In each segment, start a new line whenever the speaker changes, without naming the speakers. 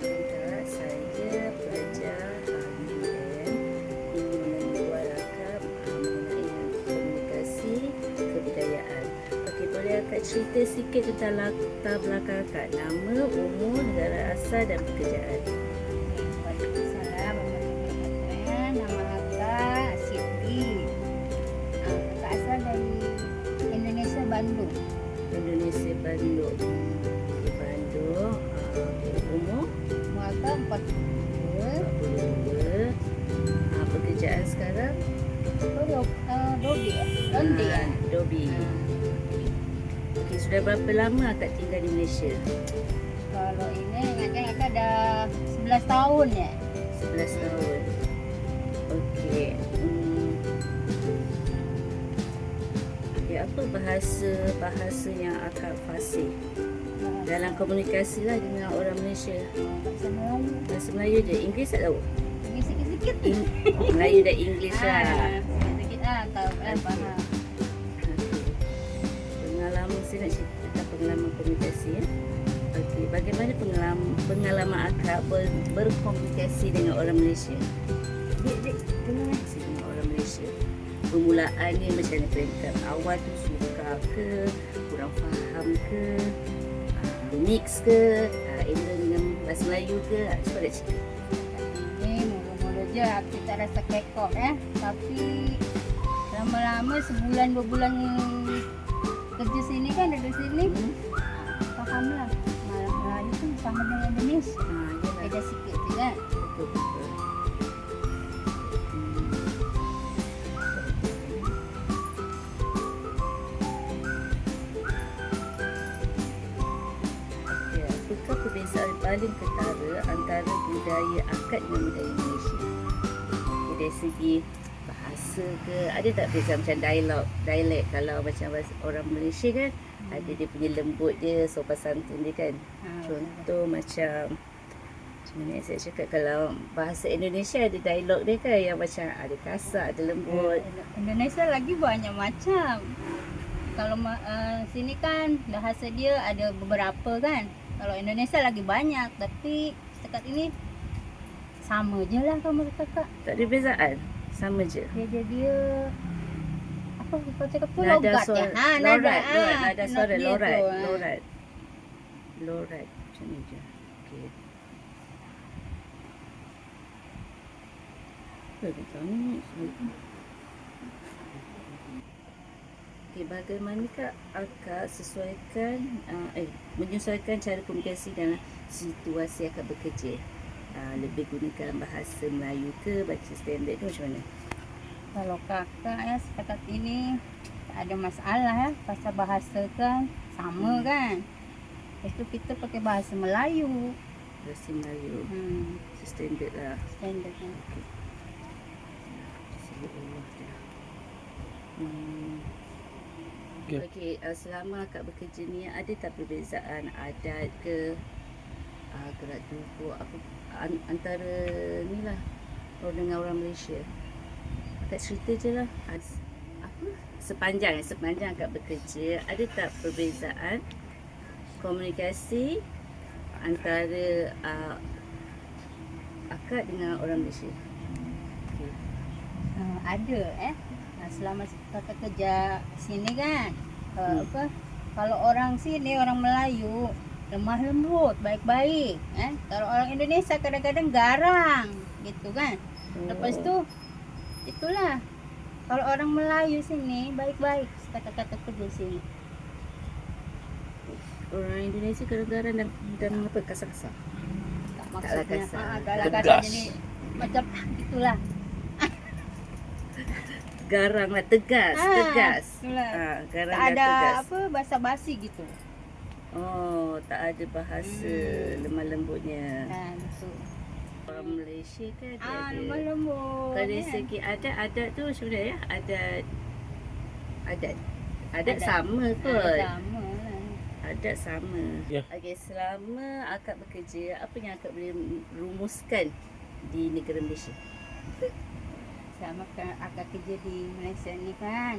Sebentar, saya pelajar UM ingin membuat akak mengenai komunikasi kebudayaan. Okey, boleh akak cerita sikit tentang latar belakang akak, nama, umur, negara asal dan pekerjaan.
Waalaikumsalam warahmatullahi wabarakatuh. Nama akak Siti. Akak asal dari Indonesia, Bandung.
Indonesia, Bandung. Di Bandung. Umur
Umur akak 42.
42. Pekerjaan sekarang?
Dobi. Londe.
Dobi. Okey, sudah berapa lama akak tinggal di Malaysia?
Kalau ini ingatkan akak dah 11 tahun ya.
11 tahun. Okey. Okey, apa bahasa yang akak fasih dalam komunikasi lah dengan orang Malaysia?
Bahasa Melayu.
Bahasa Melayu je, Inggeris tak tahu?
Ini sikit-sikit.
Melayu dan Inggeris lah.
Sikit-sikit tahu faham.
Pengalaman, saya nak cerita tentang pengalaman komunikasi ya. Okey, bagaimana pengalaman akak berkomunikasi dengan orang Malaysia? Komunikasi dengan orang Malaysia. Permulaannya macam mana, peringkat awal tu suka ke, kurang faham ke, mix ke, Indian dengan bahasa Melayu ke? Cuba nak cerita.
Ini mula-mula je aku tak rasa kekok tapi lama-lama sebulan 2 bulan kerja sini kan, duduk sini fahamlah Melayu tu sama dengan Indonesia, beda sikit je kan.
Betul. Okey, apakah perbezaan paling ketara antara budaya akak dengan budaya Malaysia? Okay, dari segi bahasa ke, ada tak beza macam dialek? Kalau macam orang Malaysia kan, ada dia punya lembut dia, sopan santun dia kan. Contoh macam mana saya cakap, kalau bahasa Indonesia ada dialog dia kan, yang macam ada kasar, ada lembut.
Indonesia lagi banyak macam. Kalau sini kan bahasa dia ada beberapa kan. Kalau Indonesia lagi banyak, tapi setakat ini sama je lah kamu kakak.
Tak ada bezaan, sama je.
Dia apa kau cakap tu,
Nada
logat
suara,
ya.
nada suara,
dia
lorat,
tu,
lorat, macam ni je. Okey. Okey, bagaimanakah akak menyesuaikan cara komunikasi dalam situasi akak bekerja? Lebih gunakan bahasa Melayu ke, bahasa standard ke, macam mana?
Kalau kakak setakat ini tak ada masalah pasal bahasa kan sama kan. Lepas tu kita pakai bahasa Melayu.
Bahasa Melayu. Standard lah.
Standard kan.
Okey. Allah dah. Okey, selama akak bekerja ni ada tak perbezaan adat ke, gerak tubuh apa antara ni lah orang dengan orang Malaysia? Akak cerita je lah. Sepanjang akak bekerja, ada tak perbezaan komunikasi antara akak dengan orang Malaysia? Okay.
Ada selama kakak kerja sini kan, kalau orang sini, orang Melayu lemah lembut, baik-baik kalau orang Indonesia kadang-kadang garang gitu kan. Lepas tu itulah, kalau orang Melayu sini baik-baik setakat kata kerja sini.
Orang Indonesia kadang-kadang dan apa, kasar-kasar.
Taklah
kasar.
Tegas. Jadi macam itulah.
Garang lah, tegas. Garang
Tak
dan
ada
tegas.
apa basa-basi gitu.
Oh, tak ada bahasa lemah lembutnya.
Betul.
Orang Malaysia kan dia ada.
Lemah lembut.
Kalau dari segi adat tu macam mana ya? Adat sama kot.
Sama lah.
Adat sama.
Ya.
Okey, selama akak bekerja, apa yang akak boleh rumuskan di negara Malaysia?
Sama akak kerja di Malaysia ni kan.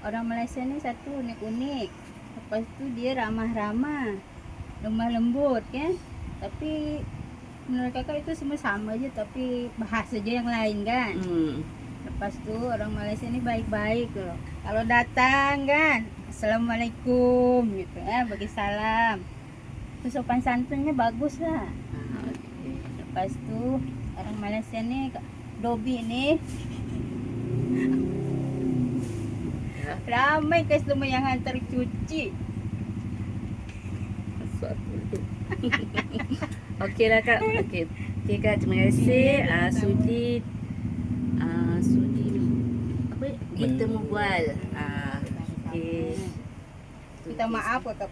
Orang Malaysia ni satu unik-unik. Lepas tu dia ramah-ramah, lemah lembut kan. Tapi menurut kakak itu semua sama aja, tapi bahasa aja yang lain kan. Lepas tu orang Malaysia ni baik-baik loh. Kalau datang kan, Assalamualaikum gitu, bagi salam. Tu sopan santunnya bagus lah.
Okey.
Lepas tu orang Malaysia ni, Dobi ni
Ya,
ramai customer yang hantar cuci.
suatu tu. Okeylah Kak. Okey. Okey Kak, terima kasih sudi apa kita membual. Okey.
Minta maaf kakak.